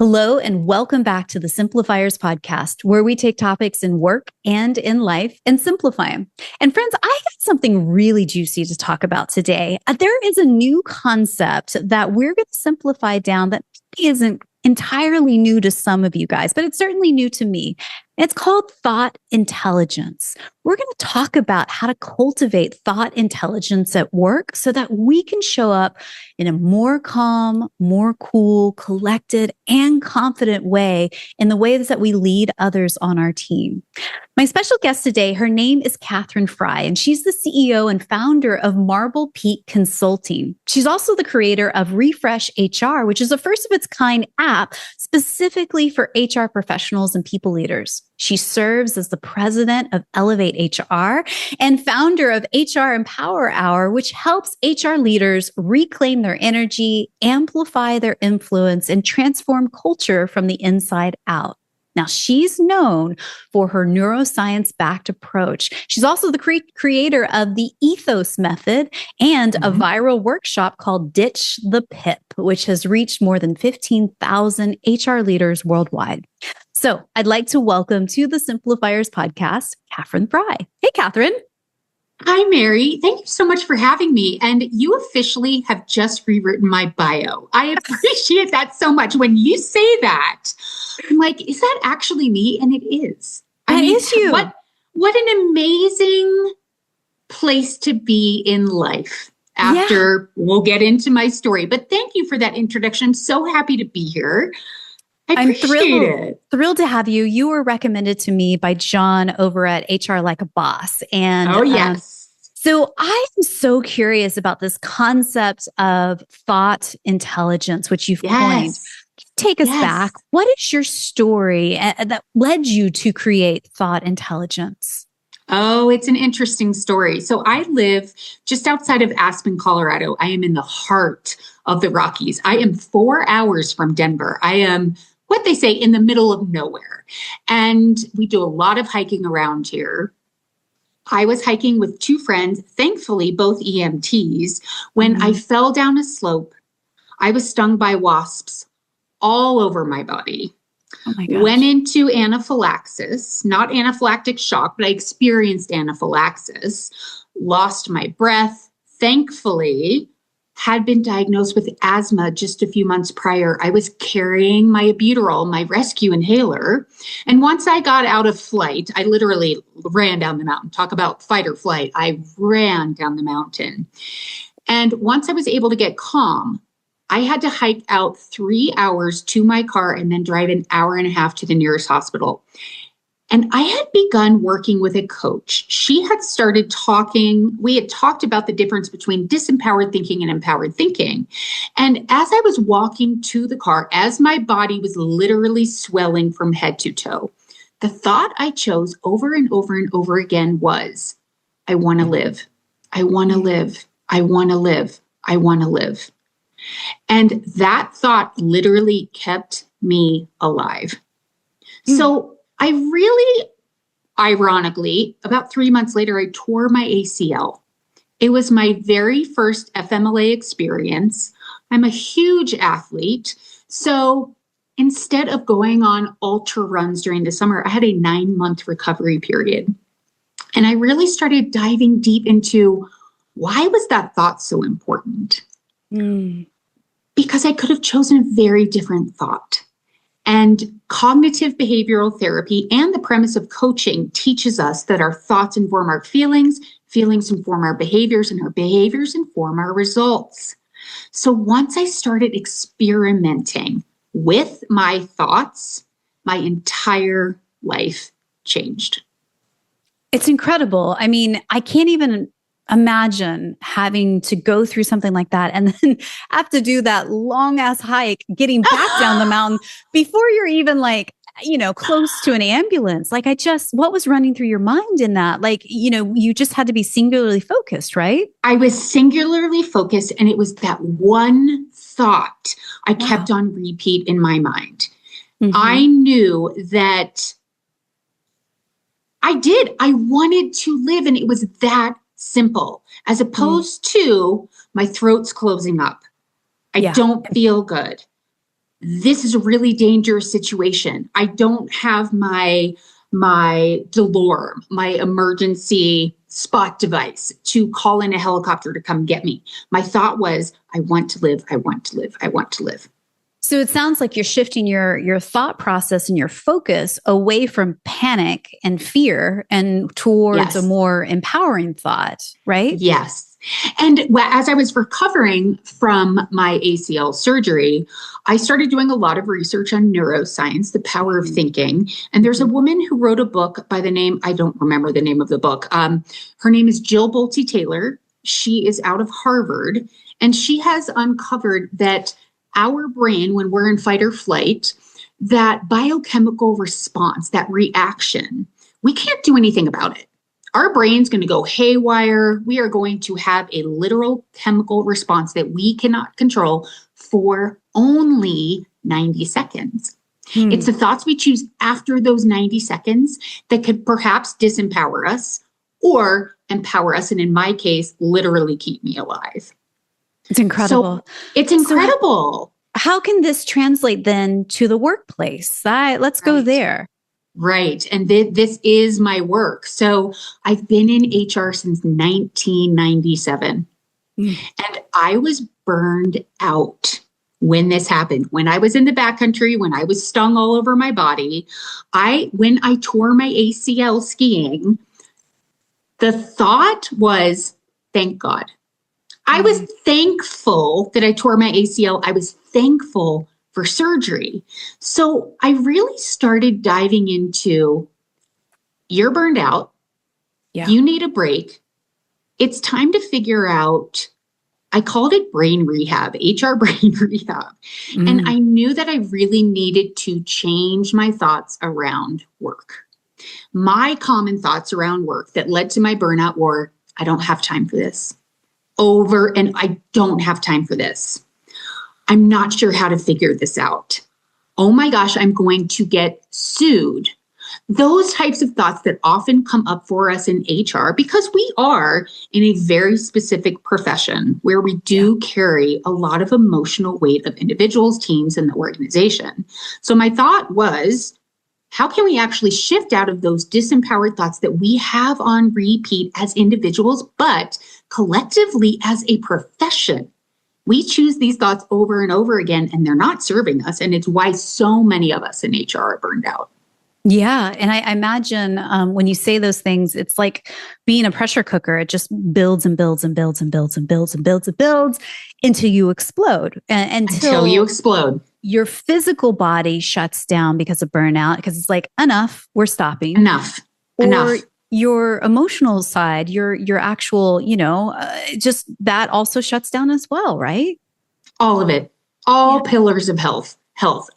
Hello, and welcome back to the Simplifiers podcast, where we take topics in work and in life and simplify them. And friends, I got something really juicy to talk about today. There is a new concept that we're going to simplify down that isn't entirely new to some of you guys, but it's certainly new to me. It's called thought intelligence. We're going to talk about how to cultivate thought intelligence at work so that we can show up in a more calm, more cool, collected, and confident way in the ways that we lead others on our team. My special guest today, her name is Katherine Fry, and she's the CEO and founder of Marble Peak Consulting. She's also the creator of Refresh HR, which is a first of its kind app specifically for HR professionals and people leaders. She serves as the president of Elevate HR and founder of HR Empower Hour, which helps HR leaders reclaim their energy, amplify their influence, and transform culture from the inside out. Now, she's known for her neuroscience-backed approach. She's also the creator of the Ethos Method and a viral workshop called Ditch the Pip, which has reached more than 15,000 HR leaders worldwide. So I'd like to welcome to the Simplifiers podcast, Katherine Fry. Hey, Katherine. Hi, Mary. Thank you so much for having me. And you officially have just rewritten my bio. I appreciate that so much. When you say that, I'm like, is that actually me? And it is. That is you. What an amazing place to be in life. We'll get into my story. But thank you for that introduction. So happy to be here. I'm thrilled to have you. You were recommended to me by John over at HR Like a Boss. And oh, yes. So I am so curious about this concept of thought intelligence, which you've coined. Take us back. What is your story that led you to create thought intelligence? Oh, it's an interesting story. So I live just outside of Aspen, Colorado. I am in the heart of the Rockies. I am 4 hours from Denver. I am what they say in the middle of nowhere. And we do a lot of hiking around here. I was hiking with two friends, thankfully both EMTs, when I fell down a slope. I was stung by wasps all over my body. Oh my gosh. Went into anaphylaxis, not anaphylactic shock, but I experienced anaphylaxis, lost my breath. Thankfully, had been diagnosed with asthma just a few months prior. I was carrying my albuterol, my rescue inhaler. And once I got out of flight, I literally ran down the mountain. Talk about fight or flight. I ran down the mountain. And once I was able to get calm, I had to hike out 3 hours to my car and then drive an hour and a half to the nearest hospital. And I had begun working with a coach. She had started talking. We had talked about the difference between disempowered thinking and empowered thinking. And as I was walking to the car, as my body was literally swelling from head to toe, the thought I chose over and over and over again was, I want to live. I want to live. I want to live. I want to live. And that thought literally kept me alive. So I really, ironically, about 3 months later, I tore my ACL. It was my very first FMLA experience. I'm a huge athlete. So instead of going on ultra runs during the summer, I had a 9-month recovery period. And I really started diving deep into why was that thought so important? Because I could have chosen a very different thought. And cognitive behavioral therapy and the premise of coaching teaches us that our thoughts inform our feelings, feelings inform our behaviors, and our behaviors inform our results. So once I started experimenting with my thoughts, my entire life changed. It's incredible. I mean, I can't even imagine having to go through something like that and then have to do that long ass hike, getting back down the mountain before you're even close to an ambulance. What was running through your mind in that? You just had to be singularly focused, right? I was singularly focused, and it was that one thought I kept on repeat in my mind. I knew that I wanted to live, and it was that simple, as opposed to my throat's closing up. I don't feel good. this is a really dangerous situation. I don't have my Delorme, my emergency spot device to call in a helicopter to come get me. My thought was, I want to live. I want to live. I want to live. So it sounds like you're shifting your thought process and your focus away from panic and fear and towards a more empowering thought, right? Yes. And as I was recovering from my ACL surgery, I started doing a lot of research on neuroscience, the power of thinking. And there's a woman who wrote a book by the name, I don't remember the name of the book. Her name is Jill Bolte Taylor. She is out of Harvard, and she has uncovered that our brain, when we're in fight or flight, that biochemical response, that reaction, we can't do anything about it. Our brain's going to go haywire. We are going to have a literal chemical response that we cannot control for only 90 seconds. It's the thoughts we choose after those 90 seconds that could perhaps disempower us or empower us. And in my case, literally keep me alive. It's incredible. So it's incredible. So how can this translate then to the workplace? Let's go there. Right. And this is my work. So I've been in HR since 1997. And I was burned out when this happened. When I was in the backcountry, when I was stung all over my body, when I tore my ACL skiing, the thought was, thank God. I was thankful that I tore my ACL. I was thankful for surgery. So I really started diving into, you're burned out. Yeah. You need a break. It's time to figure out, I called it brain rehab, HR brain rehab. And I knew that I really needed to change my thoughts around work. My common thoughts around work that led to my burnout were, I don't have time for this. And I don't have time for this. I'm not sure how to figure this out. Oh my gosh, I'm going to get sued. Those types of thoughts that often come up for us in HR, because we are in a very specific profession where we do carry a lot of emotional weight of individuals, teams, and the organization. So my thought was, how can we actually shift out of those disempowered thoughts that we have on repeat as individuals, but collectively as a profession? We choose these thoughts over and over again, and they're not serving us. And it's why so many of us in HR are burned out. Yeah. And I imagine when you say those things, it's like being a pressure cooker. It just builds and builds and builds and builds and builds and builds and builds until you explode. Until you explode. Your physical body shuts down because of burnout, because it's like, enough, we're stopping. Enough. Your emotional side, your actual, just that also shuts down as well, right? All of it. All pillars of health,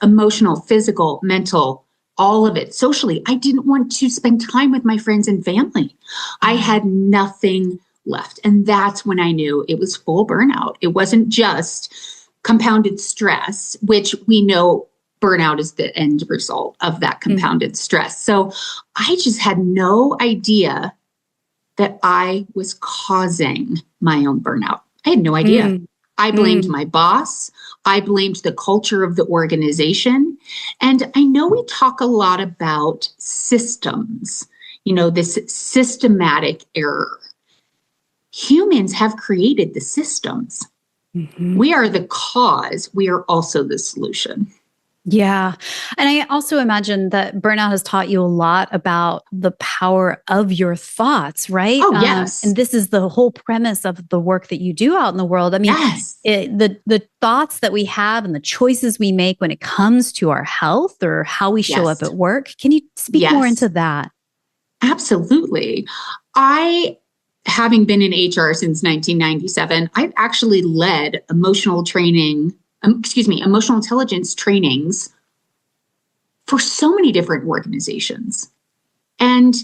emotional, physical, mental, all of it. Socially, I didn't want to spend time with my friends and family. I had nothing left. And that's when I knew it was full burnout. It wasn't just compounded stress, which we know burnout is the end result of that compounded stress. So I just had no idea that I was causing my own burnout. I had no idea. I blamed my boss. I blamed the culture of the organization. And I know we talk a lot about systems, this systematic error. Humans have created the systems. We are the cause. We are also the solution. Yeah. And I also imagine that burnout has taught you a lot about the power of your thoughts, right? Oh, yes. And this is the whole premise of the work that you do out in the world. I mean, the thoughts that we have and the choices we make when it comes to our health or how we show up at work. Can you speak more into that? Absolutely. Having been in HR since 1997, I've actually led emotional intelligence trainings for so many different organizations. And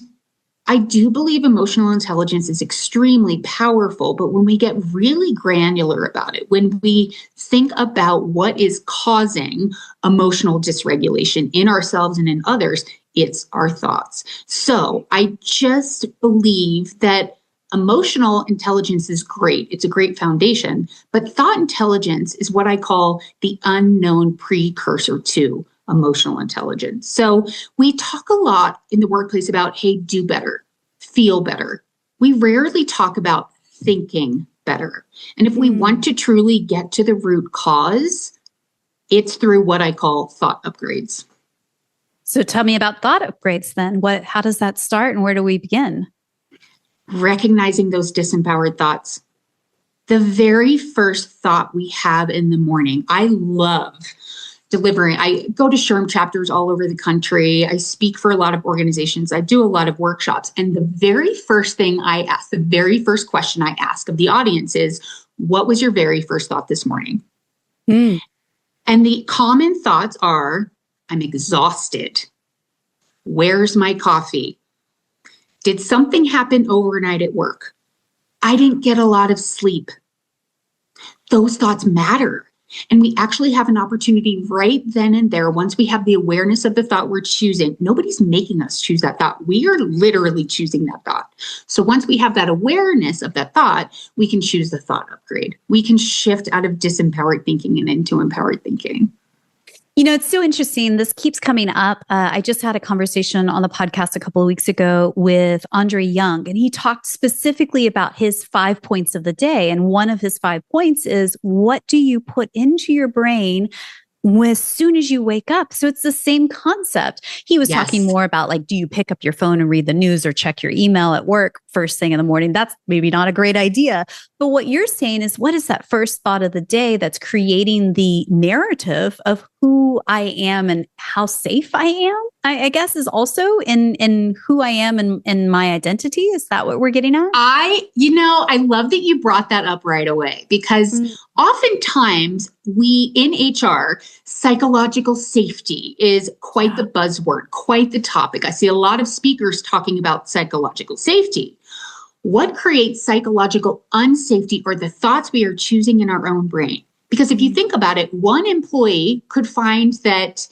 I do believe emotional intelligence is extremely powerful, but when we get really granular about it, when we think about what is causing emotional dysregulation in ourselves and in others, it's our thoughts. So I just believe that emotional intelligence is great. It's a great foundation, but thought intelligence is what I call the unknown precursor to emotional intelligence. So we talk a lot in the workplace about, hey, do better, feel better. We rarely talk about thinking better. And if we want to truly get to the root cause, it's through what I call thought upgrades. So tell me about thought upgrades then. How does that start and where do we begin? Recognizing those disempowered thoughts. The very first thought we have in the morning, I love delivering. I go to SHRM chapters all over the country. I speak for a lot of organizations. I do a lot of workshops. And the very first thing I ask, the very first question I ask of the audience is, what was your very first thought this morning? And the common thoughts are, I'm exhausted. Where's my coffee? Did something happen overnight at work? I didn't get a lot of sleep. Those thoughts matter. And we actually have an opportunity right then and there, once we have the awareness of the thought we're choosing. Nobody's making us choose that thought. We are literally choosing that thought. So once we have that awareness of that thought, we can choose the thought upgrade. We can shift out of disempowered thinking and into empowered thinking. You know, it's so interesting. This keeps coming up. I just had a conversation on the podcast a couple of weeks ago with Andre Young, and he talked specifically about his 5 points of the day. And one of his 5 points is, what do you put into your brain as soon as you wake up? So it's the same concept. He was talking more about, like, do you pick up your phone and read the news or check your email at work first thing in the morning? That's maybe not a great idea. But what you're saying is, what is that first thought of the day that's creating the narrative of who I am and how safe I am? I guess is also in who I am and in my identity. Is that what we're getting at? I love that you brought that up right away, because oftentimes we in HR, psychological safety is quite the buzzword, quite the topic. I see a lot of speakers talking about psychological safety. What creates psychological unsafety are the thoughts we are choosing in our own brain. Because if you think about it, one employee could find that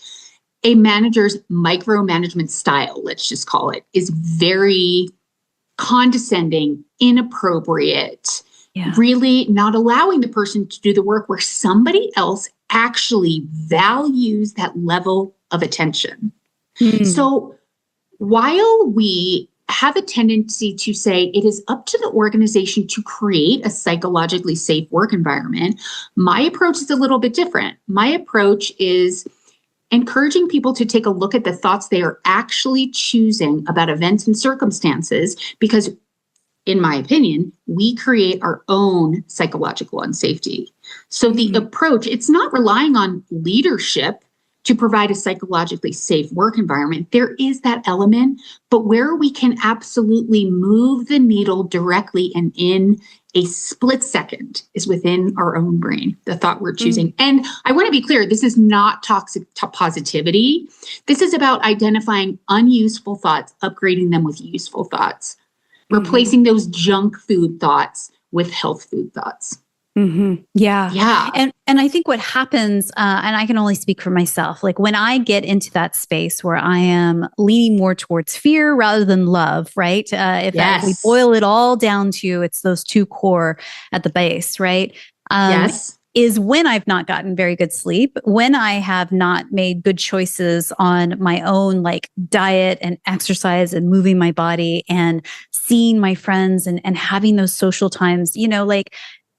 a manager's micromanagement style, let's just call it, is very condescending, inappropriate, really not allowing the person to do the work where somebody else actually values that level of attention. So while we have a tendency to say it is up to the organization to create a psychologically safe work environment, my approach is a little bit different. My approach is encouraging people to take a look at the thoughts they are actually choosing about events and circumstances, because in my opinion, we create our own psychological unsafety. So the approach, it's not relying on leadership to provide a psychologically safe work environment. There is that element, but where we can absolutely move the needle directly and in a split second is within our own brain, the thought we're choosing. And I want to be clear, this is not toxic positivity. This is about identifying unuseful thoughts, upgrading them with useful thoughts, replacing those junk food thoughts with health food thoughts. Yeah. And I think what happens, and I can only speak for myself, like when I get into that space where I am leaning more towards fear rather than love, right? If we boil it all down to, it's those two core at the base, right? Is when I've not gotten very good sleep, when I have not made good choices on my own, like diet and exercise and moving my body and seeing my friends and having those social times, you know, like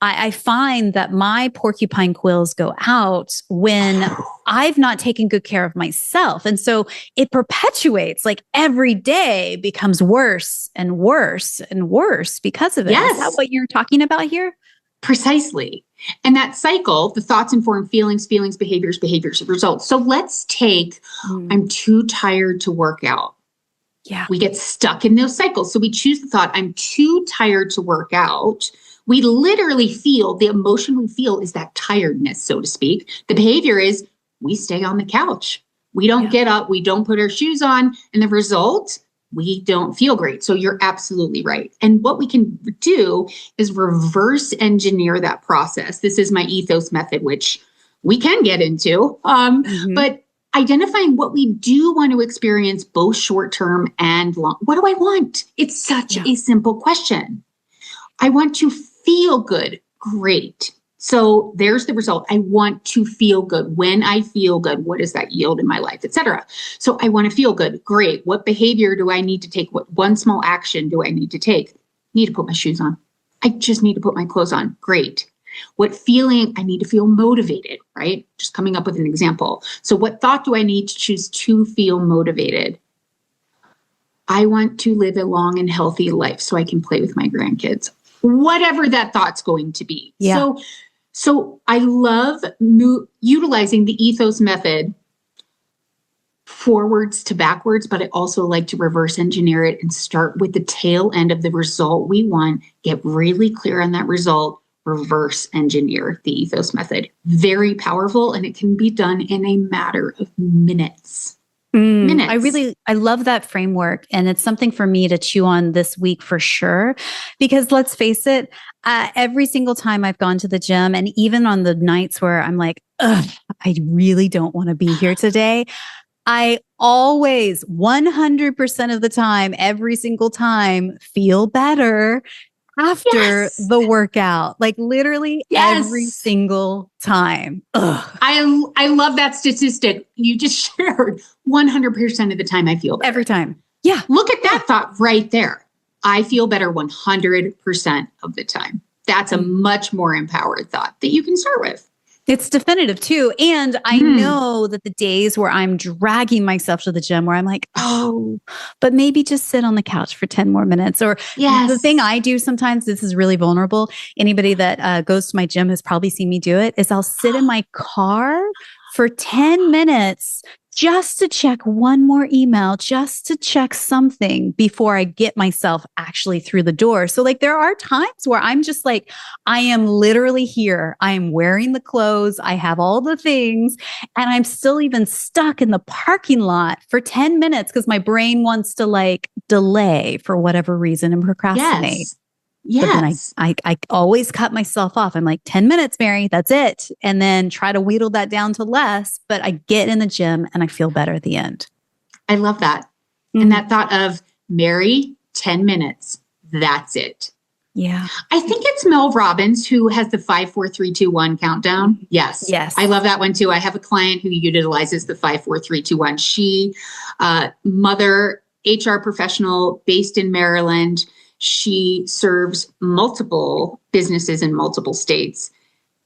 I find that my porcupine quills go out when I've not taken good care of myself. And so it perpetuates, like every day becomes worse and worse and worse because of it. Is that what you're talking about here? Precisely. And that cycle, the thoughts inform feelings, feelings, behaviors, behaviors, results. So let's take, I'm too tired to work out. We get stuck in those cycles. So we choose the thought, I'm too tired to work out. We literally feel, the emotion we feel is that tiredness, so to speak. The behavior is we stay on the couch. We don't get up. We don't put our shoes on. And the result, we don't feel great. So you're absolutely right. And what we can do is reverse engineer that process. This is my ethos method, which we can get into. But identifying what we do want to experience, both short term and long. What do I want? It's such a simple question. I want to feel good. Great. So there's the result. I want to feel good. When I feel good, what does that yield in my life, etc. So I want to feel good. Great. What behavior do I need to take? What one small action do I need to take? I need to put my shoes on. I just need to put my clothes on. Great. What feeling? I need to feel motivated, right? Just coming up with an example. So what thought do I need to choose to feel motivated? I want to live a long and healthy life so I can play with my grandkids. Whatever that thought's going to be. Yeah. So I love utilizing the ethos method forwards to backwards, but I also like to reverse engineer it and start with the tail end of the result we want, get really clear on that result, reverse engineer the ethos method. Very powerful, and it can be done in a matter of minutes. I love that framework. And it's something for me to chew on this week for sure. Because let's face it, every single time I've gone to the gym, and even on the nights where I'm like, ugh, I really don't want to be here today, I always 100% of the time, every single time, feel better after the workout, like literally every single time. Ugh. I love that statistic you just shared. 100% of the time I feel better. Every time. Yeah. Look at that thought right there. I feel better 100% of the time. That's a much more empowered thought that you can start with. It's definitive too. And I know that the days where I'm dragging myself to the gym where I'm like, oh, but maybe just sit on the couch for 10 more minutes. Or the thing I do sometimes, this is really vulnerable. Anybody that goes to my gym has probably seen me do it, is I'll sit in my car for 10 minutes just to check one more email, just to check something before I get myself actually through the door. So like there are times where I'm just like, I am literally here. I am wearing the clothes. I have all the things, and I'm still even stuck in the parking lot for 10 minutes because my brain wants to like delay for whatever reason and procrastinate. But then I always cut myself off. I'm like, 10 minutes, Mary, that's it. And then try to wheedle that down to less. But I get in the gym and I feel better at the end. I love that. And that thought of, Mary, 10 minutes, that's it. Yeah. I think it's Mel Robbins who has the 5, 4, 3, 2, 1 countdown. Yes. I love that one too. I have a client who utilizes the 5, 4, 3, 2, 1. She, mother, HR professional based in Maryland. She serves multiple businesses in multiple states.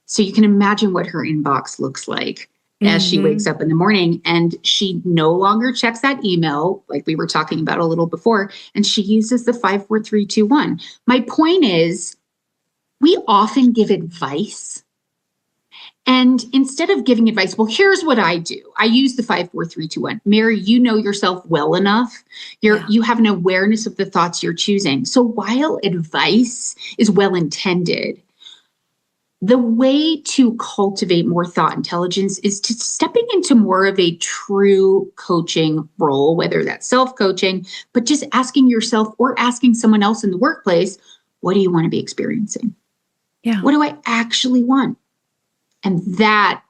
So you can imagine what her inbox looks like as she wakes up in the morning, and she no longer checks that email like we were talking about a little before. And she uses the 5, 4, 3, 2, 1. My point is, we often give advice. And instead of giving advice, well, here's what I do. I use the 5, 4, 3, 2, 1. Mary, you know yourself well enough. You have an awareness of the thoughts you're choosing. So while advice is well intended, the way to cultivate more thought intelligence is to stepping into more of a true coaching role, whether that's self-coaching, but just asking yourself or asking someone else in the workplace, what do you want to be experiencing? Yeah. What do I actually want? And that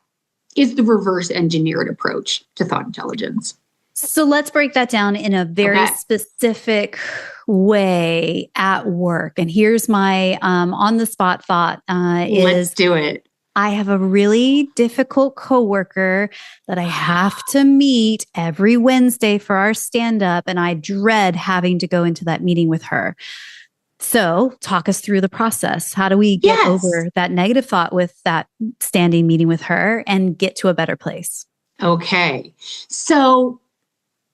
is the reverse engineered approach to thought intelligence. So let's break that down in a very specific way at work. And here's my on the spot thought Let's do it. I have a really difficult coworker that I have to meet every Wednesday for our stand up. And I dread having to go into that meeting with her. So talk us through the process. How do we get over that negative thought with that standing meeting with her and get to a better place? Okay. So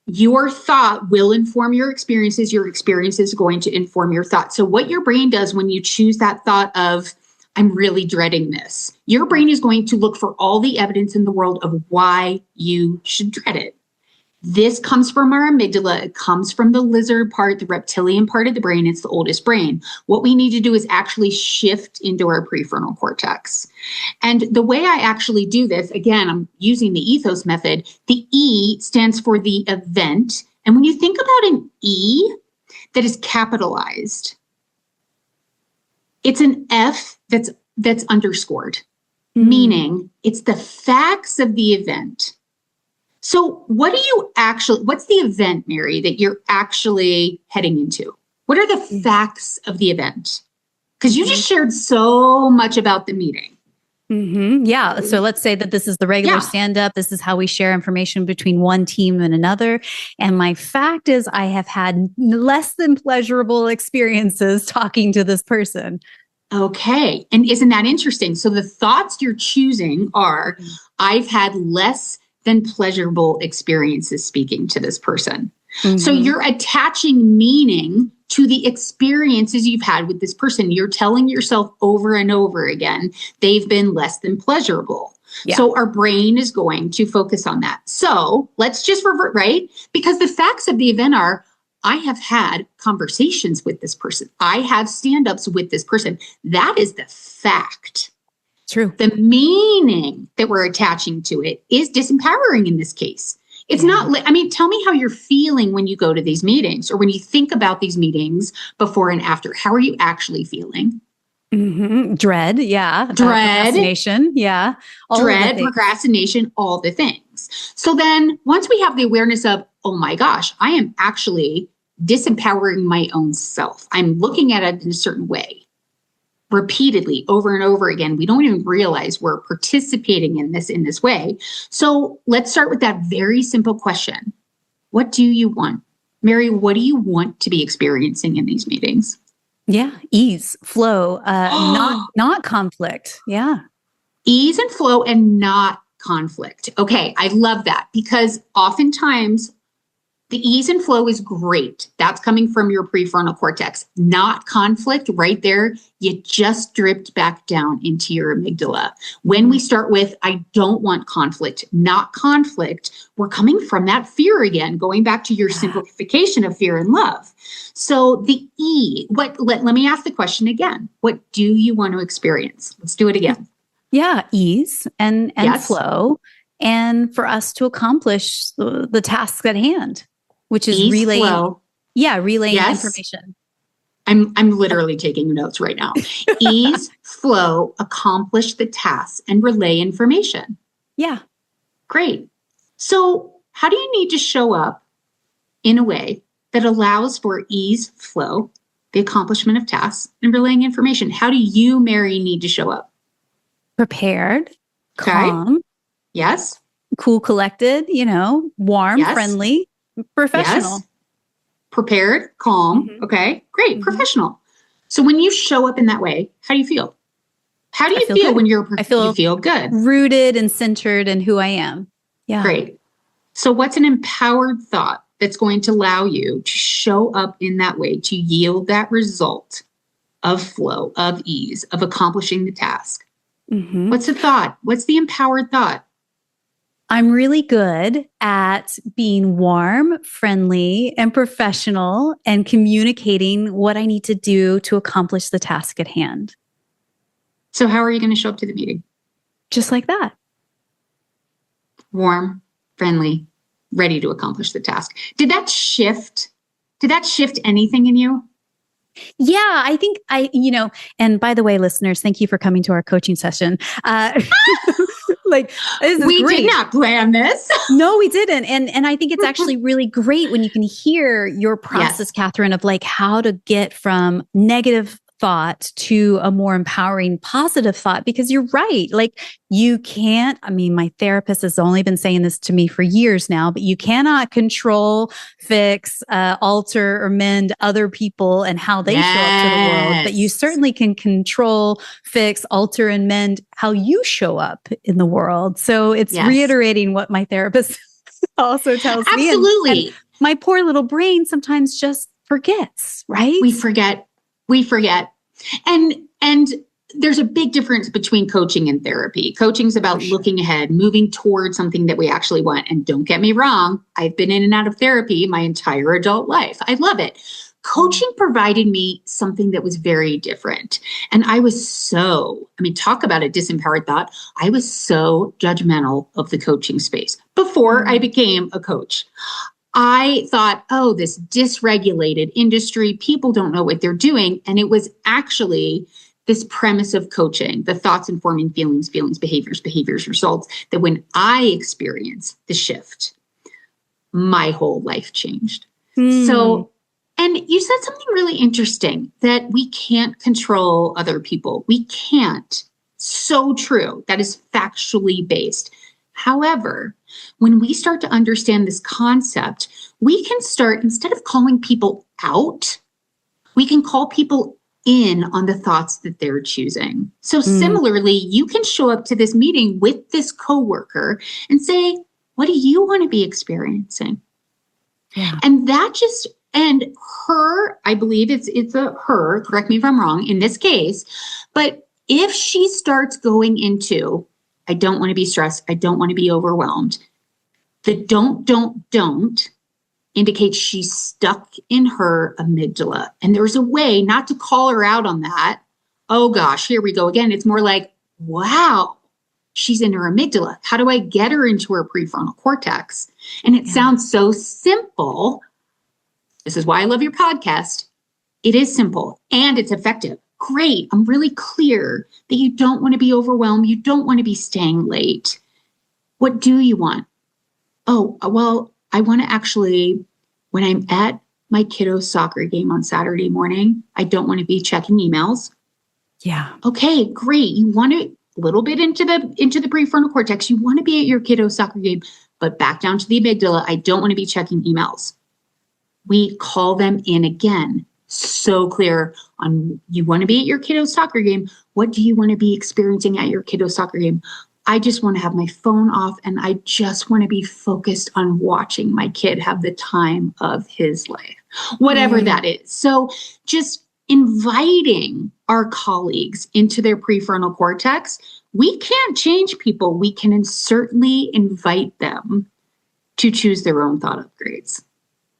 your thought will inform your experiences. Your experience is going to inform your thought. So what your brain does when you choose that thought of, I'm really dreading this, your brain is going to look for all the evidence in the world of why you should dread it. This comes from our amygdala. It comes from the lizard part, the reptilian part of the brain. It's the oldest brain. What we need to do is actually shift into our prefrontal cortex. And the way I actually do this, again, I'm using the ethos method. The E stands for the event. And when you think about an E that is capitalized, it's an F that's underscored, meaning it's the facts of the event. So what's the event, Mary, that you're actually heading into? What are the facts of the event? Because you just shared so much about the meeting. Yeah. So let's say that this is the regular stand-up. This is how we share information between one team and another. And my fact is I have had less than pleasurable experiences talking to this person. Okay. And isn't that interesting? So the thoughts you're choosing are, I've had less than pleasurable experiences speaking to this person. So you're attaching meaning to the experiences you've had with this person. You're telling yourself over and over again, they've been less than pleasurable. Yeah. So our brain is going to focus on that. So let's just revert, right? Because the facts of the event are, I have had conversations with this person. I have stand-ups with this person. That is the fact. True. The meaning that we're attaching to it is disempowering in this case. It's not, I mean, tell me how you're feeling when you go to these meetings or when you think about these meetings before and after. How are you actually feeling? Dread. Yeah. Dread. Procrastination. Yeah. Dread, procrastination, all the things. So then once we have the awareness of, oh my gosh, I am actually disempowering my own self. I'm looking at it in a certain way. Repeatedly, over and over again, we don't even realize we're participating in this way. So let's start with that very simple question. What do you want? Mary, what do you want to be experiencing in these meetings? Yeah, ease, flow, not conflict. Yeah. Ease and flow and not conflict. Okay, I love that because oftentimes the ease and flow is great. That's coming from your prefrontal cortex, not conflict right there. You just dripped back down into your amygdala. When we start with, I don't want conflict, not conflict, we're coming from that fear again, going back to your simplification of fear and love. So the E, let me ask the question again. What do you want to experience? Let's do it again. Yeah, ease and flow. And for us to accomplish the task at hand. Which is relaying information. I'm literally taking notes right now. Ease, flow, accomplish the tasks, and relay information. Yeah. Great. So how do you need to show up in a way that allows for ease, flow, the accomplishment of tasks, and relaying information? How do you, Mary, need to show up? Prepared, calm. Yes. Cool, collected, warm, friendly. Professional. Yes. Prepared, calm. Okay, great. Professional. So when you show up in that way, how do you feel? How do you feel when you feel good? Rooted and centered in who I am. Yeah. Great. So what's an empowered thought that's going to allow you to show up in that way, to yield that result of flow, of ease, of accomplishing the task? What's the thought? What's the empowered thought? I'm really good at being warm, friendly, and professional and communicating what I need to do to accomplish the task at hand. So how are you going to show up to the meeting? Just like that. Warm, friendly, ready to accomplish the task. Did that shift anything in you? Yeah, I think and by the way, listeners, thank you for coming to our coaching session. We did not plan this. No, we didn't. And I think it's actually really great when you can hear your process, Katherine, of how to get from negative thought to a more empowering, positive thought, because you're right. You can't, my therapist has only been saying this to me for years now, but you cannot control, fix, alter, or mend other people and how they show up to the world. But you certainly can control, fix, alter, and mend how you show up in the world. So it's reiterating what my therapist also tells me. Absolutely. And my poor little brain sometimes just forgets, right? We forget. And there's a big difference between coaching and therapy. Coaching is about looking ahead, moving towards something that we actually want. And don't get me wrong, I've been in and out of therapy my entire adult life. I love it. Coaching provided me something that was very different. And I was talk about a disempowered thought. I was so judgmental of the coaching space before I became a coach. I thought, this dysregulated industry, people don't know what they're doing. And it was actually this premise of coaching, the thoughts informing feelings, behaviors, results, that when I experienced the shift, my whole life changed. So And you said something really interesting, that we can't control other people. We can't. So true. That is factually based. However, when we start to understand this concept, we can start, instead of calling people out, we can call people in on the thoughts that they're choosing. So similarly, you can show up to this meeting with this coworker and say, what do you want to be experiencing? Yeah. And and her, I believe it's a her, correct me if I'm wrong in this case, but if she starts going into, I don't want to be stressed, I don't want to be overwhelmed, the don't indicates she's stuck in her amygdala. And there's a way not to call her out on that. Oh gosh, here we go again. It's more like, wow, she's in her amygdala. How do I get her into her prefrontal cortex? And it sounds so simple. This is why I love your podcast. It is simple and it's effective. Great. I'm really clear that you don't want to be overwhelmed. You don't want to be staying late. What do you want? Oh, well, I want to actually, when I'm at my kiddo's soccer game on Saturday morning, I don't want to be checking emails. Yeah. Okay, great. You want to a little bit into the prefrontal cortex. You want to be at your kiddo's soccer game, but back down to the amygdala. I don't want to be checking emails. We call them in again. So clear on, you want to be at your kiddo's soccer game. What do you want to be experiencing at your kiddo's soccer game? I just want to have my phone off and I just want to be focused on watching my kid have the time of his life, whatever that is. So just inviting our colleagues into their prefrontal cortex. We can't change people. We can certainly invite them to choose their own thought upgrades.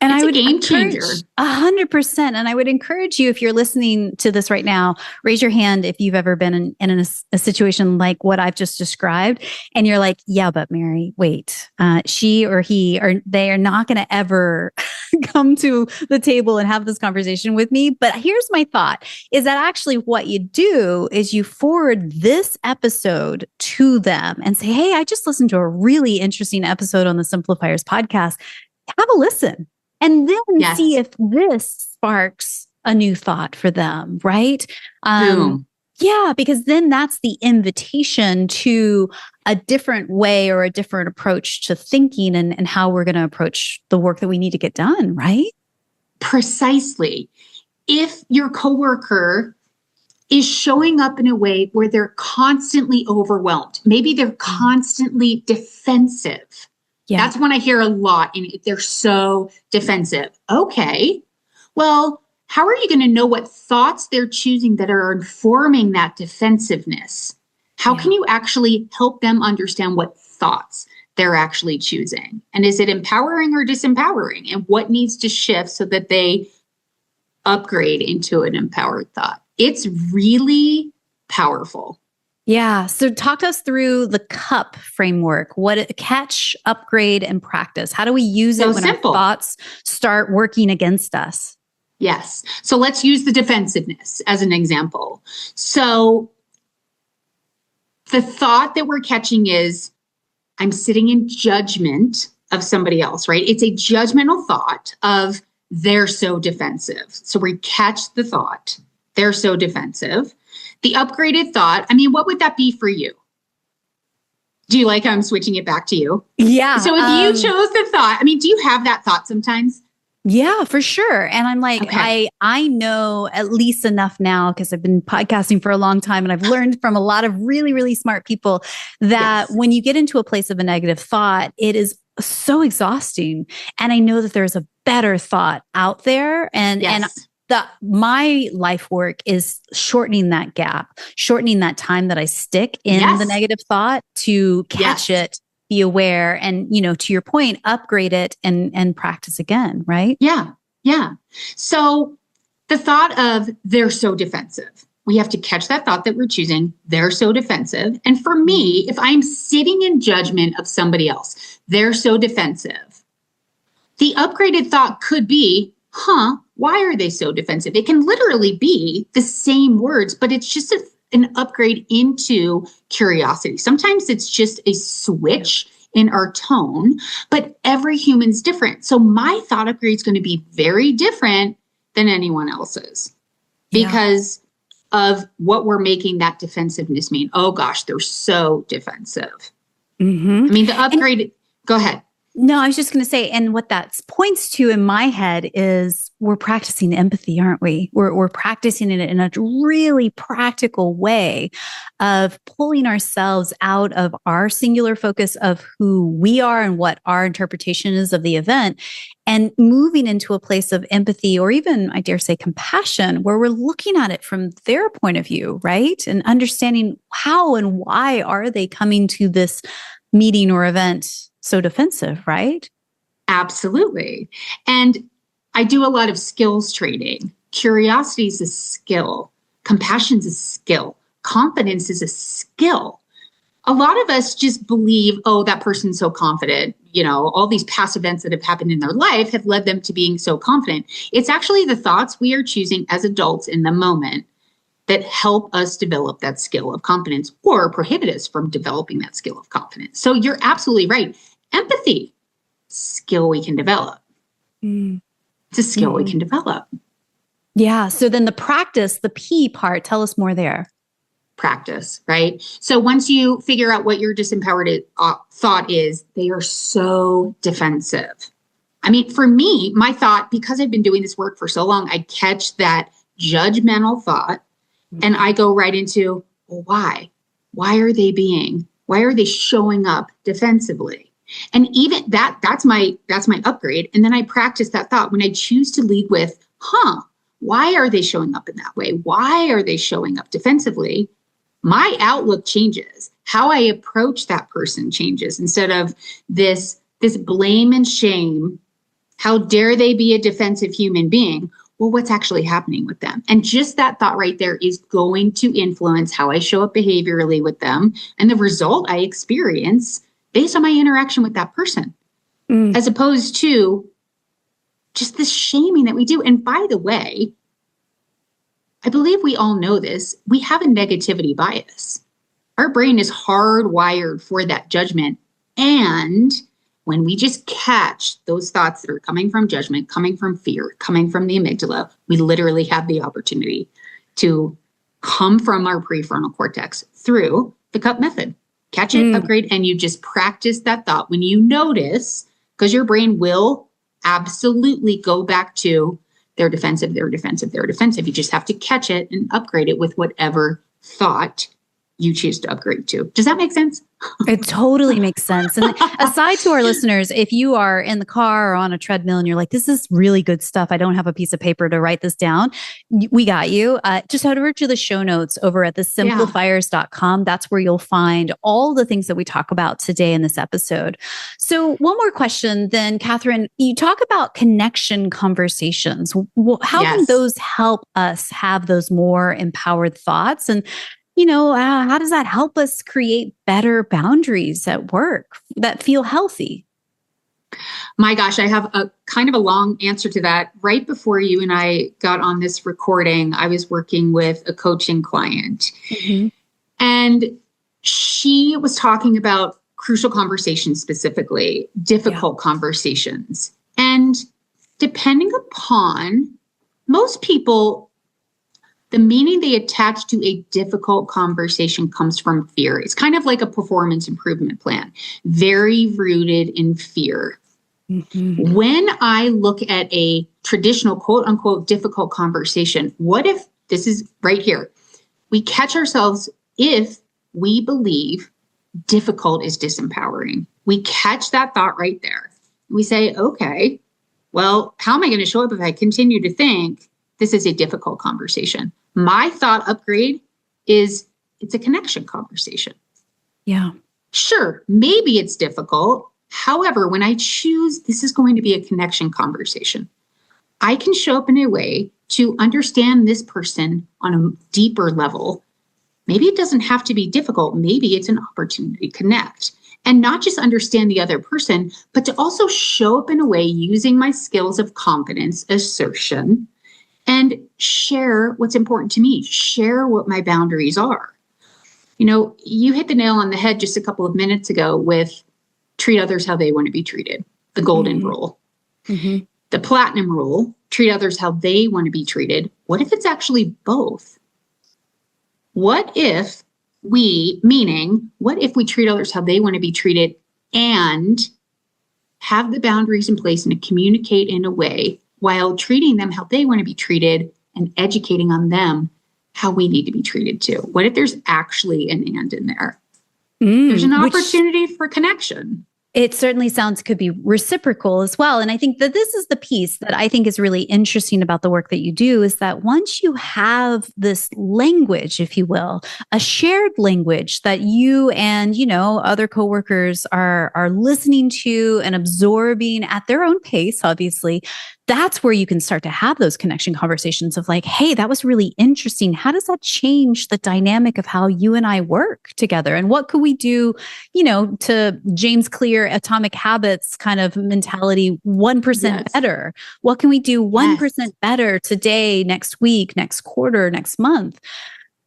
And it's I would a game changer. 100%. And I would encourage you, if you're listening to this right now, raise your hand if you've ever been in a situation like what I've just described. And you're like, yeah, but Mary, wait, she or he, or they are not going to ever come to the table and have this conversation with me. But here's my thought, is that actually what you do is you forward this episode to them and say, hey, I just listened to a really interesting episode on the Simplifiers podcast. Have a listen. And then see if this sparks a new thought for them, right? Boom. Yeah, because then that's the invitation to a different way or a different approach to thinking and how we're going to approach the work that we need to get done, right? Precisely. If your coworker is showing up in a way where they're constantly overwhelmed, maybe they're constantly defensive. Yeah. That's when I hear a lot, and they're so defensive. Okay, well, how are you going to know what thoughts they're choosing that are informing that defensiveness? How can you actually help them understand what thoughts they're actually choosing? And is it empowering or disempowering? And what needs to shift so that they upgrade into an empowered thought? It's really powerful. Yeah. So talk to us through the CUP framework. Catch, upgrade, and practice. How do we use it when our thoughts start working against us? Yes. So let's use the defensiveness as an example. So the thought that we're catching is, I'm sitting in judgment of somebody else, right? It's a judgmental thought of, they're so defensive. So we catch the thought, they're so defensive. The upgraded thought, I mean, what would that be for you? Do you like how I'm switching it back to you? Yeah. So if you chose the thought, I mean, do you have that thought sometimes? Yeah, for sure. And I'm like, I know at least enough now because I've been podcasting for a long time and I've learned from a lot of really, really smart people that when you get into a place of a negative thought, it is so exhausting. And I know that there's a better thought out there. And my life work is shortening that gap, shortening that time that I stick in the negative thought to catch it, be aware, and, to your point, upgrade it and practice again, right? Yeah. Yeah. So the thought of, they're so defensive, we have to catch that thought that we're choosing. They're so defensive. And for me, if I'm sitting in judgment of somebody else, they're so defensive. The upgraded thought could be, why are they so defensive? It can literally be the same words, but it's just an upgrade into curiosity. Sometimes it's just a switch in our tone, but every human's different. So my thought upgrade is going to be very different than anyone else's Yeah. because of what we're making that defensiveness mean. Oh gosh, they're so defensive. Mm-hmm. I mean, the upgrade, go ahead. No, I was just going to say, and what that points to in my head is we're practicing empathy, aren't we? We're practicing it in a really practical way of pulling ourselves out of our singular focus of who we are and what our interpretation is of the event and moving into a place of empathy or even, I dare say, compassion, where we're looking at it from their point of view, right? And understanding how and why are they coming to this meeting or event so defensive, right? Absolutely. And I do a lot of skills training. Curiosity is a skill. Compassion is a skill. Confidence is a skill. A lot of us just believe, oh, that person's so confident. All these past events that have happened in their life have led them to being so confident. It's actually the thoughts we are choosing as adults in the moment that help us develop that skill of confidence or prohibit us from developing that skill of confidence. So you're absolutely right. Empathy, skill we can develop. It's a skill we can develop. Yeah. So then the practice, the P part, tell us more there. Practice, right? So once you figure out what your disempowered thought is, they are so defensive. I mean, for me, my thought, because I've been doing this work for so long, I catch that judgmental thought and I go right into, well, why? Why are they showing up defensively? And even that's my upgrade. And then I practice that thought when I choose to lead with, why are they showing up in that way? Why are they showing up defensively? My outlook changes. How I approach that person changes. Instead of this blame and shame, how dare they be a defensive human being? Well, what's actually happening with them? And just that thought right there is going to influence how I show up behaviorally with them and the result I experience based on my interaction with that person, as opposed to just the shaming that we do. And by the way, I believe we all know this. We have a negativity bias. Our brain is hardwired for that judgment. And when we just catch those thoughts that are coming from judgment, coming from fear, coming from the amygdala, we literally have the opportunity to come from our prefrontal cortex through the cup method. Catch it, upgrade, and you just practice that thought. When you notice, because your brain will absolutely go back to they're defensive, they're defensive, they're defensive. You just have to catch it and upgrade it with whatever thought you choose to upgrade to. Does that make sense? It totally makes sense. And aside to our listeners, if you are in the car or on a treadmill and you're like, this is really good stuff, I don't have a piece of paper to write this down, we got you. Just head over to the show notes over at thesimplifiers.com. That's where you'll find all the things that we talk about today in this episode. So one more question then, Katherine, you talk about connection conversations. How can those help us have those more empowered thoughts? And how does that help us create better boundaries at work that feel healthy? My gosh, I have a kind of a long answer to that. Right before you and I got on this recording, I was working with a coaching client. And she was talking about crucial conversations, specifically difficult conversations. And depending upon most people, the meaning they attach to a difficult conversation comes from fear. It's kind of like a performance improvement plan, very rooted in fear. When I look at a traditional quote unquote difficult conversation, what if this is right here? We catch ourselves if we believe difficult is disempowering. We catch that thought right there. We say, okay, well, how am I going to show up if I continue to think this is a difficult conversation? My thought upgrade is it's a connection conversation. Yeah. Sure, maybe it's difficult. However, when I choose this is going to be a connection conversation, I can show up in a way to understand this person on a deeper level. Maybe it doesn't have to be difficult. Maybe it's an opportunity to connect and not just understand the other person, but to also show up in a way using my skills of confidence, assertion, and share what's important to me, share what my boundaries are. You hit the nail on the head just a couple of minutes ago with treat others how they want to be treated, the golden rule. The platinum rule, treat others how they want to be treated? What if it's actually both? What if what if we treat others how they want to be treated and have the boundaries in place and communicate in a way while treating them how they want to be treated and educating on them how we need to be treated too? What if there's actually an and in there? There's an opportunity for connection. It certainly could be reciprocal as well. And I think that this is the piece that I think is really interesting about the work that you do, is that once you have this language, if you will, a shared language that you and, other coworkers are listening to and absorbing at their own pace, obviously, that's where you can start to have those connection conversations of like, hey, that was really interesting. How does that change the dynamic of how you and I work together? And what could we do, to James Clear Atomic Habits kind of mentality, 1% better? What can we do 1% better today, next week, next quarter, next month?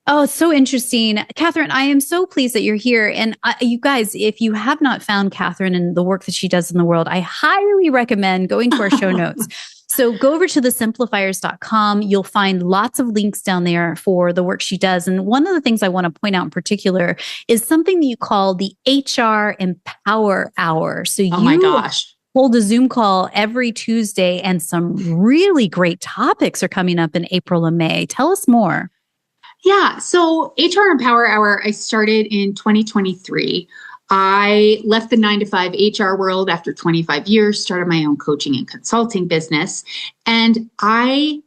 Oh, it's so interesting. Katherine, I am so pleased that you're here. And you guys, if you have not found Katherine and the work that she does in the world, I highly recommend going to our show notes. So go over to thesimplifiers.com. You'll find lots of links down there for the work she does. And one of the things I want to point out in particular is something that you call the HR Empower Hour. So my gosh. Hold a Zoom call every Tuesday, and some really great topics are coming up in April and May. Tell us more. Yeah. So HR Empower Hour, I started in 2023. I left the 9-to-5 HR world after 25 years, started my own coaching and consulting business. And my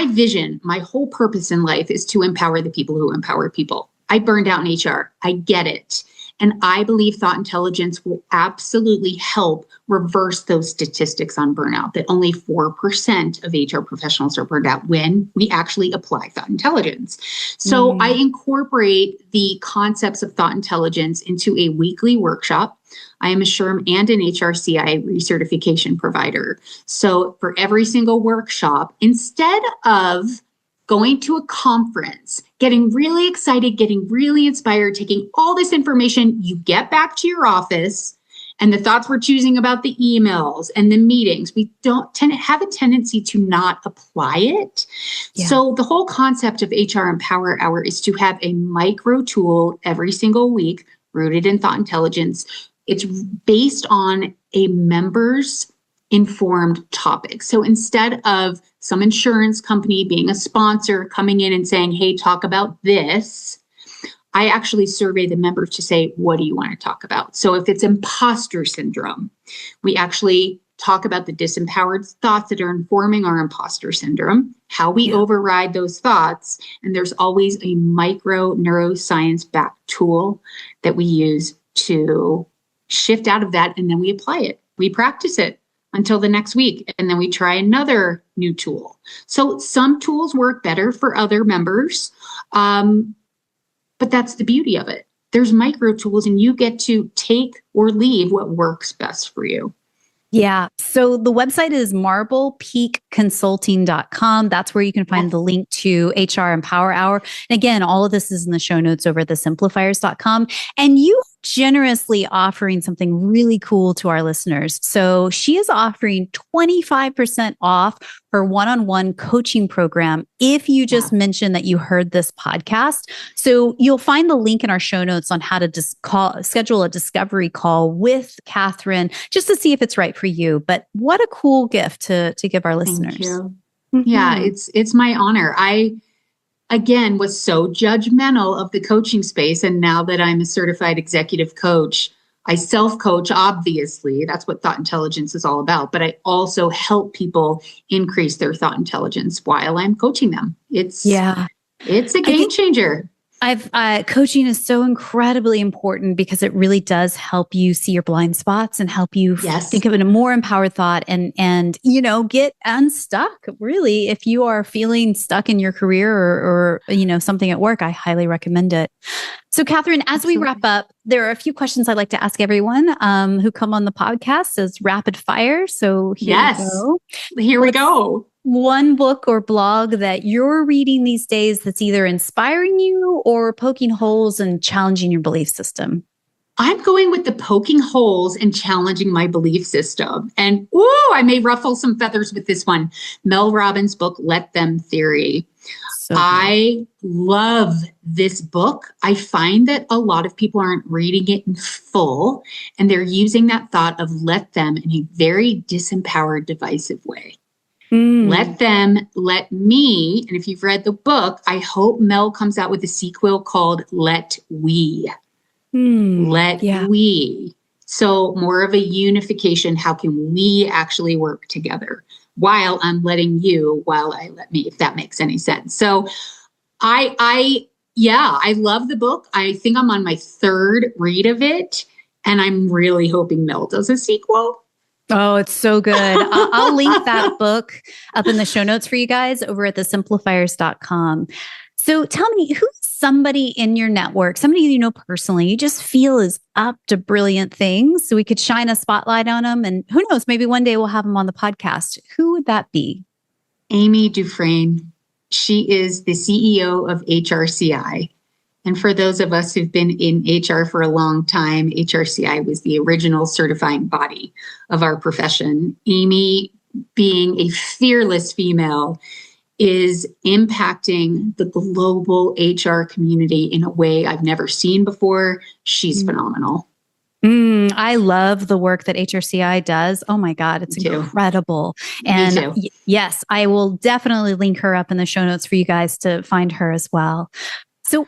vision, my whole purpose in life is to empower the people who empower people. I burned out in HR. I get it. And I believe thought intelligence will absolutely help reverse those statistics on burnout, that only 4% of HR professionals are burned out when we actually apply thought intelligence. So I incorporate the concepts of thought intelligence into a weekly workshop. I am a SHRM and an HRCI recertification provider. So for every single workshop, instead of going to a conference, getting really excited, getting really inspired, taking all this information, you get back to your office and the thoughts we're choosing about the emails and the meetings, we don't have a tendency to not apply it. Yeah. So the whole concept of HR Empower Hour is to have a micro tool every single week rooted in thought intelligence. It's based on a member's informed topic. So instead of some insurance company being a sponsor coming in and saying, hey, talk about this, I actually survey the members to say, what do you want to talk about? So if it's imposter syndrome, we actually talk about the disempowered thoughts that are informing our imposter syndrome, how we override those thoughts. And there's always a micro neuroscience backed tool that we use to shift out of that. And then we apply it. We practice it until the next week. And then we try another new tool. So some tools work better for other members. But that's the beauty of it. There's micro tools and you get to take or leave what works best for you. Yeah. So the website is marblepeakconsulting.com. That's where you can find the link to HR Empower Hour. And again, all of this is in the show notes over at thesimplifiers.com. And you generously offering something really cool to our listeners. So she is offering 25% off her one-on-one coaching program if you just mention that you heard this podcast. So you'll find the link in our show notes on how to schedule a discovery call with Katherine just to see if it's right for you. But what a cool gift to give our listeners. Thank you. Yeah, it's my honor. I again was so judgmental of the coaching space. And now that I'm a certified executive coach, I self-coach, obviously. That's what thought intelligence is all about. But I also help people increase their thought intelligence while I'm coaching them. It's a game changer. Coaching is so incredibly important because it really does help you see your blind spots and help you think of it in a more empowered thought and get unstuck. Really, if you are feeling stuck in your career or something at work, I highly recommend it. So Katherine, as we wrap up, there are a few questions I'd like to ask everyone who come on the podcast as rapid fire. So here we go. One book or blog that you're reading these days that's either inspiring you or poking holes and challenging your belief system? I'm going with the poking holes and challenging my belief system. And I may ruffle some feathers with this one. Mel Robbins' book, Let Them Theory. So I love this book. I find that a lot of people aren't reading it in full, and they're using that thought of let them in a very disempowered, divisive way. Let them, let me. And if you've read the book, I hope Mel comes out with a sequel called Let We. Let we. So more of a unification. How can we actually work together while I'm letting you, while I let me, if that makes any sense. So I love the book. I think I'm on my third read of it, and I'm really hoping Mel does a sequel. Oh, it's so good. I'll link that book up in the show notes for you guys over at thesimplifiers.com. So tell me, who's somebody in your network, somebody you know personally, you just feel is up to brilliant things, so we could shine a spotlight on them? And who knows, maybe one day we'll have them on the podcast. Who would that be? Amy Dufresne. She is the CEO of HRCI. And for those of us who've been in HR for a long time, HRCI was the original certifying body of our profession. Amy, being a fearless female, is impacting the global HR community in a way I've never seen before. She's phenomenal. I love the work that HRCI does. Oh my God, it's incredible. And yes, I will definitely link her up in the show notes for you guys to find her as well. So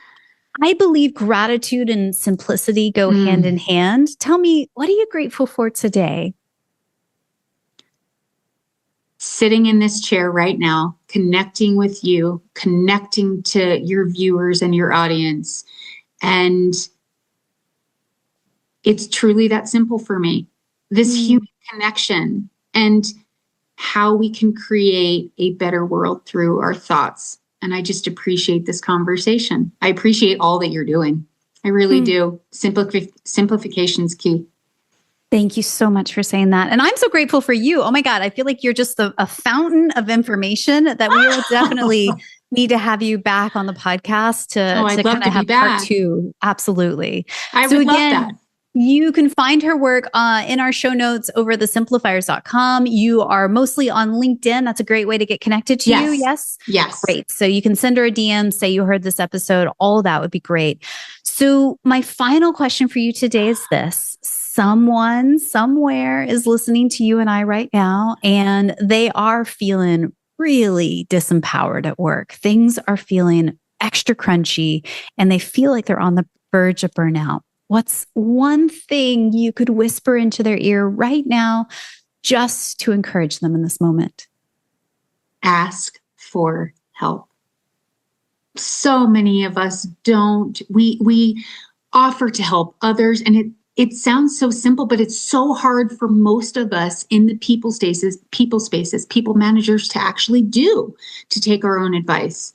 I believe gratitude and simplicity go hand in hand. Tell me, what are you grateful for today? Sitting in this chair right now, connecting with you, connecting to your viewers and your audience. And it's truly that simple for me. This human connection and how we can create a better world through our thoughts. And I just appreciate this conversation. I appreciate all that you're doing. I really do. Simplification's key. Thank you so much for saying that. And I'm so grateful for you. Oh my God, I feel like you're just a fountain of information that we will definitely need to have you back on the podcast to kind of have part two. Absolutely. I would love that. You can find her work in our show notes over at thesimplifiers.com. You are mostly on LinkedIn. That's a great way to get connected to you. Yes? Yes. Great. So you can send her a DM, say you heard this episode. All of that would be great. So my final question for you today is this. Someone somewhere is listening to you and I right now, and they are feeling really disempowered at work. Things are feeling extra crunchy, and they feel like they're on the verge of burnout. What's one thing you could whisper into their ear right now just to encourage them in this moment? Ask for help. So many of us don't. We offer to help others, and it sounds so simple, but it's so hard for most of us in the people spaces, people managers to actually do, to take our own advice.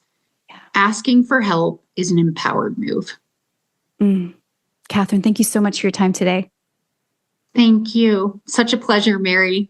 Yeah. Asking for help is an empowered move. Katherine, thank you so much for your time today. Thank you. Such a pleasure, Mary.